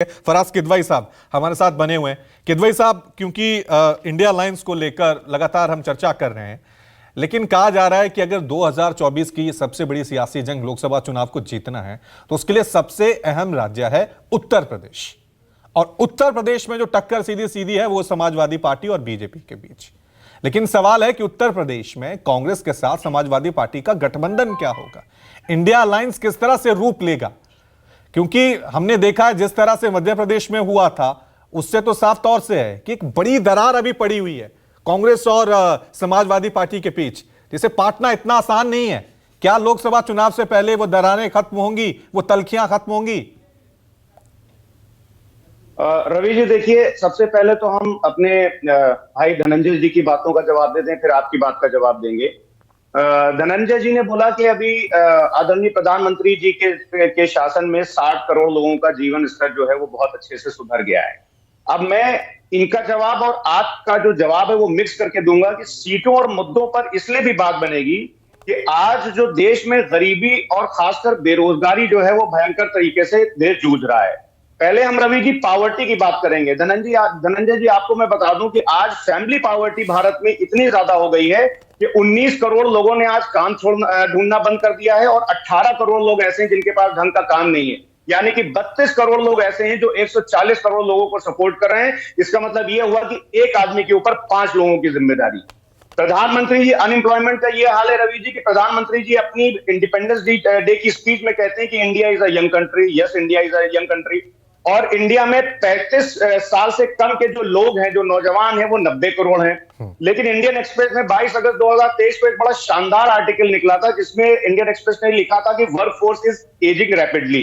फराज किदवई साहब हमारे साथ बने हुए हैं। किदवई साहब, क्योंकि इंडिया अलायंस को लेकर लगातार हम चर्चा कर रहे हैं, लेकिन कहा जा रहा है कि अगर 2024 की सबसे बड़ी सियासी जंग लोकसभा चुनाव को जीतना है तो उसके लिए सबसे अहम राज्य है उत्तर प्रदेश। और उत्तर प्रदेश में जो टक्कर सीधी सीधी है वो समाजवादी पार्टी और बीजेपी के बीच। लेकिन सवाल है कि उत्तर प्रदेश में कांग्रेस के साथ समाजवादी पार्टी का गठबंधन क्या होगा, इंडिया अलायंस किस तरह से रूप लेगा। क्योंकि हमने देखा है जिस तरह से मध्य प्रदेश में हुआ था, उससे तो साफ तौर से है कि एक बड़ी दरार अभी पड़ी हुई है कांग्रेस और समाजवादी पार्टी के बीच, जिसे पाटना इतना आसान नहीं है। क्या लोकसभा चुनाव से पहले वो दरारें खत्म होंगी, वो तलखियां खत्म होंगी? रवि जी, देखिए, सबसे पहले तो हम अपने भाई धनंजय जी की बातों का जवाब देते हैं, फिर आपकी बात का जवाब देंगे। धनंजय जी ने बोला कि अभी आदरणीय प्रधानमंत्री जी के शासन में 60 करोड़ लोगों का जीवन स्तर जो है वो बहुत अच्छे से सुधर गया है। अब मैं इनका जवाब और आपका जो जवाब है वो मिक्स करके दूंगा कि सीटों और मुद्दों पर इसलिए भी बात बनेगी कि आज जो देश में गरीबी और खासकर बेरोजगारी जो है वो भयंकर तरीके से देश जूझ रहा है। पहले हम रवि जी पावर्टी की बात करेंगे। धनंजय जी, आपको मैं बता दूं कि आज फैमिली पावर्टी भारत में इतनी ज्यादा हो गई है कि 19 करोड़ लोगों ने आज काम ढूंढना बंद कर दिया है और 18 करोड़ लोग ऐसे हैं जिनके पास ढंग का काम नहीं है। यानी कि 32 करोड़ लोग ऐसे हैं जो 140 करोड़ लोगों को सपोर्ट कर रहे हैं। इसका मतलब यह हुआ कि एक आदमी के ऊपर 5 लोगों की जिम्मेदारी। प्रधानमंत्री जी, अनएम्प्लॉयमेंट का ये हाल है रवि जी कि प्रधानमंत्री जी अपनी इंडिपेंडेंस डे की स्पीच में कहते हैं कि India is a young country. Yes, India is a young country. और इंडिया में 35 साल से कम के जो लोग हैं, जो नौजवान हैं, वो 90 करोड़ हैं। लेकिन इंडियन एक्सप्रेस में 22 अगस्त 2023 को एक बड़ा शानदार आर्टिकल निकला था जिसमें इंडियन एक्सप्रेस ने लिखा था कि work force is ageing rapidly.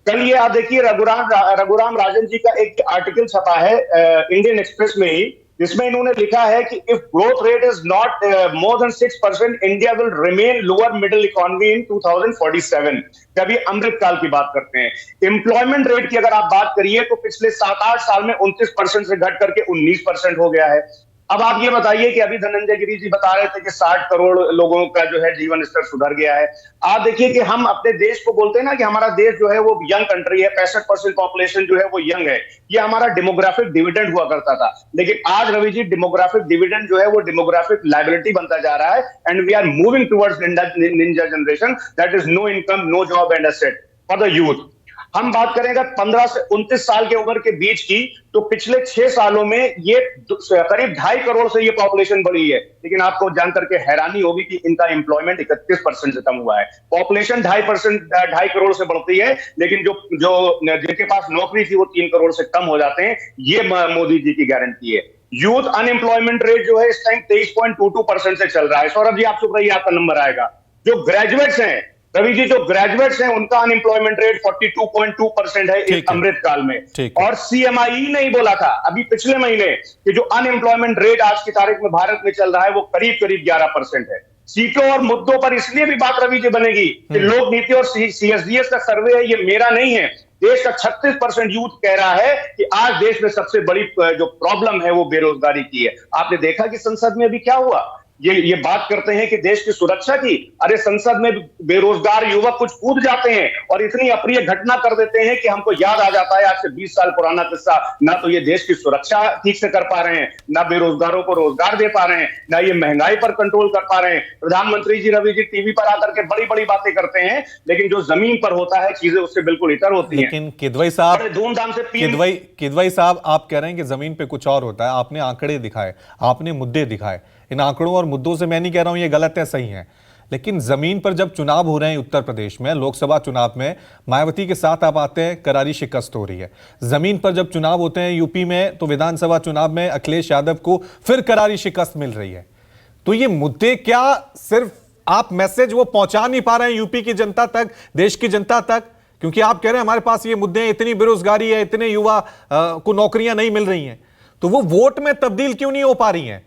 कल ये आप देखिए, रघुराम राजन जी का एक आर्टिकल छपा है इंडियन एक्सप्रेस में ही, जिसमें इन्होंने लिखा है कि if growth rate is not more than 6%, India will remain lower middle economy in 2047। कभी अमृतकाल की बात करते हैं। एम्प्लॉयमेंट रेट की अगर आप बात करिए तो पिछले 7-8 साल में 29% से घट करके 19% हो गया है। अब आप ये बताइए कि अभी धनंजय गिरी जी बता रहे थे कि 60 करोड़ लोगों का जो है जीवन स्तर सुधर गया है। आप देखिए कि हम अपने देश को बोलते हैं ना कि हमारा देश जो है वो यंग कंट्री है, 65% पॉपुलेशन जो है वो यंग है। ये हमारा डेमोग्राफिक डिविडेंड हुआ करता था। लेकिन आज रवि जी डेमोग्राफिक डिविडेंड जो है वो डेमोग्राफिक लायबिलिटी बनता जा रहा है। And we are moving towards ninja generation that is no income, no job and asset for the youth. हम बात करेंगे 15 से 29 साल के उम्र के बीच की, तो पिछले 6 सालों में ये करीब 2.5 करोड़ से ये पॉपुलेशन बढ़ी है। लेकिन आपको जानकर के हैरानी होगी कि इनका एम्प्लॉयमेंट 31% से कम हुआ है। पॉपुलेशन 2.5 करोड़ से बढ़ती है, लेकिन जो जिनके पास नौकरी थी वो 3 करोड़ से कम हो जाते हैं। ये मोदी जी की गारंटी है। यूथ अनएम्प्लॉयमेंट रेट जो है इस टाइम 23.22% से चल रहा है। सौरभ जी, आप चुप रहिए, आपका नंबर आएगा। जो ग्रेजुएट्स हैं रवि जी, जो ग्रेजुएट्स हैं उनका अनएम्प्लॉयमेंट रेट 42.2% है इस अमृतकाल में। और सीएमआई ने ही बोला था अभी पिछले महीने कि जो अनएम्प्लॉयमेंट रेट आज की तारीख में भारत में चल रहा है वो करीब करीब 11% है। सीटों और मुद्दों पर इसलिए भी बात रवि जी बनेगी कि लोक नीति और सीएसडीएस का सर्वे है, ये मेरा नहीं है। देश का 36% यूथ कह रहा है कि आज देश में सबसे बड़ी जो प्रॉब्लम है वो बेरोजगारी की है। आपने देखा कि संसद में अभी क्या हुआ, ये बात करते हैं कि देश की सुरक्षा की। अरे संसद में बेरोजगार युवक कुछ कूद जाते हैं और इतनी अप्रिय घटना कर देते हैं कि हमको याद आ जाता है आज से 20 साल पुराना किस्सा। ना तो ये देश की सुरक्षा ठीक से कर पा रहे हैं, ना बेरोजगारों को रोजगार दे पा रहे हैं, ना ये महंगाई पर कंट्रोल कर पा रहे हैं। प्रधानमंत्री जी रवि जी टीवी पर आकर के बड़ी बड़ी बातें करते हैं, लेकिन जो जमीन पर होता है चीजें उससे बिल्कुल इतर होती हैं। लेकिन किदवई साहब, धूमधाम से किदवई साहब, आप कह रहे हैं कि जमीन पे कुछ और होता है। आपने आंकड़े दिखाए, आपने मुद्दे दिखाए। इन आंकड़ों और मुद्दों से मैं नहीं कह रहा हूं ये गलत है, सही है, लेकिन जमीन पर जब चुनाव हो रहे हैं उत्तर प्रदेश में, लोकसभा चुनाव में मायावती के साथ आप आते हैं, करारी शिकस्त हो रही है। जमीन पर जब चुनाव होते हैं यूपी में, तो विधानसभा चुनाव में अखिलेश यादव को फिर करारी शिकस्त मिल रही है। तो ये मुद्दे क्या सिर्फ आप मैसेज वो पहुंचा नहीं पा रहे हैं यूपी की जनता तक, देश की जनता तक? क्योंकि आप कह रहे हैं हमारे पास ये मुद्दे हैं, इतनी बेरोजगारी है, इतने युवा को नौकरियां नहीं मिल रही हैं, तो वो वोट में तब्दील क्यों नहीं हो पा रही हैं?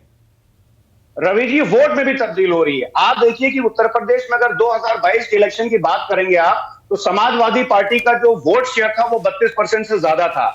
रवि जी, वोट में भी तब्दील हो रही है। आप देखिए कि उत्तर प्रदेश में अगर 2022 के इलेक्शन की बात करेंगे आप, तो समाजवादी पार्टी का जो वोट शेयर था वो 32% से ज्यादा था।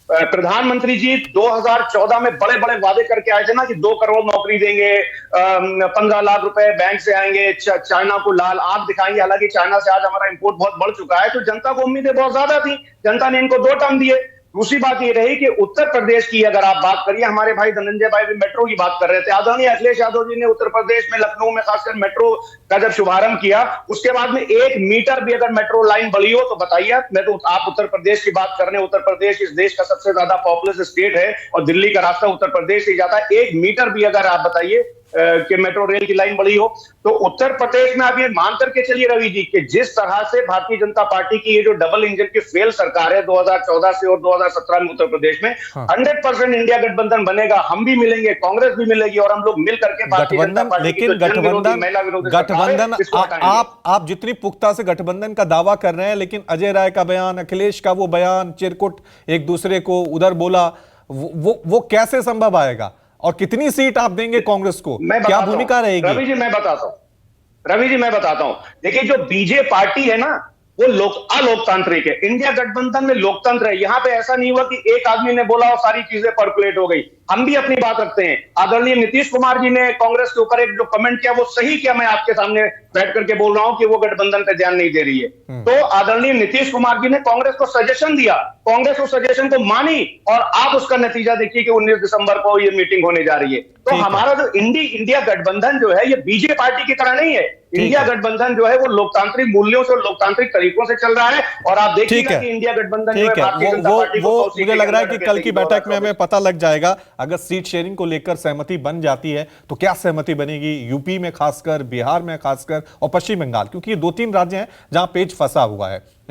प्रधानमंत्री जी 2014 में बड़े बड़े वादे करके आए थे ना कि 2 करोड़ नौकरी देंगे, 15 लाख रुपए बैंक से आएंगे, चाइना को लाल आंख दिखाएंगे। हालांकि चाइना से आज हमारा इंपोर्ट बहुत बढ़ चुका है, तो जनता को उम्मीदें बहुत ज्यादा थी, जनता ने इनको 2 टर्म दिए। दूसरी बात ये रही कि उत्तर प्रदेश की अगर आप बात करिए, हमारे भाई धनंजय भाई भी मेट्रो की बात कर रहे थे। आदरणीय अखिलेश यादव जी ने उत्तर प्रदेश में लखनऊ में खासकर मेट्रो का जब शुभारंभ किया, उसके बाद में 1 मीटर भी अगर मेट्रो लाइन बढ़ी हो तो बताइए। मैं तो आप उत्तर प्रदेश की बात कर रहे हैं, उत्तर प्रदेश इस देश का सबसे ज्यादा पॉपुलस स्टेट है और दिल्ली का रास्ता उत्तर प्रदेश से जाता है। 1 मीटर भी अगर आप बताइए कि मेट्रो रेल की लाइन बढ़ी हो तो उत्तर प्रदेश में आप ये मान करके चलिए रवि जी कि जिस तरह से भारतीय जनता पार्टी की ये जो डबल इंजन की फेल सरकार है 2014 से और 2017 में उत्तर प्रदेश में, 100% इंडिया गठबंधन बनेगा। हम भी मिलेंगे, कांग्रेस भी मिलेगी और हम लोग मिल करके भारतीय जनता गठबंधन, पार्टी लेकिन गठबंधन आप जितनी पुख्ता से गठबंधन का दावा कर रहे हैं, लेकिन अजय राय का बयान, अखिलेश का वो बयान, चिरकुट एक दूसरे को उधर बोला, वो कैसे संभव आएगा और कितनी सीट आप देंगे कांग्रेस को, क्या भूमिका रहेगी? रवि जी मैं बताता हूं। देखिए जो बीजे पार्टी है ना वो अलोकतांत्रिक है। इंडिया गठबंधन में लोकतंत्र है। यहां पे ऐसा नहीं हुआ कि एक आदमी ने बोला और सारी चीजें पर्कुलेट हो गई। हम भी अपनी बात रखते हैं। आदरणीय नीतीश कुमार जी ने कांग्रेस के ऊपर एक जो कमेंट किया वो सही किया, मैं आपके सामने बैठ करके बोल रहा हूं कि वो गठबंधन पे ध्यान नहीं दे रही है। तो आदरणीय नीतीश कुमार जी ने कांग्रेस को सजेशन दिया, कांग्रेस उस सजेशन को मानी और आप उसका नतीजा देखिए कि 19 दिसंबर को ये मीटिंग होने जा रही है। तो हमारा जो इंडिया गठबंधन जो है ये बीजेपी पार्टी की तरह नहीं है। इंडिया गठबंधन जो है वो लोकतांत्रिक मूल्यों से और लोकतांत्रिक तरीकों से चल रहा है और आप देखिएगा कि इंडिया गठबंधन जो है भारतीय जनता पार्टी को मुझे लग रहा है कि कल की बैठक में हमें पता लग जाएगा। अगर सीट शेयरिंग को लेकर सहमति बन जाती है तो क्या सहमति बनेगी यूपी में खासकर, बिहार में खासकर और पश्चिम बंगाल, क्योंकि ये 2-3 राज्य हैं जहां पेच फंसा हुआ है।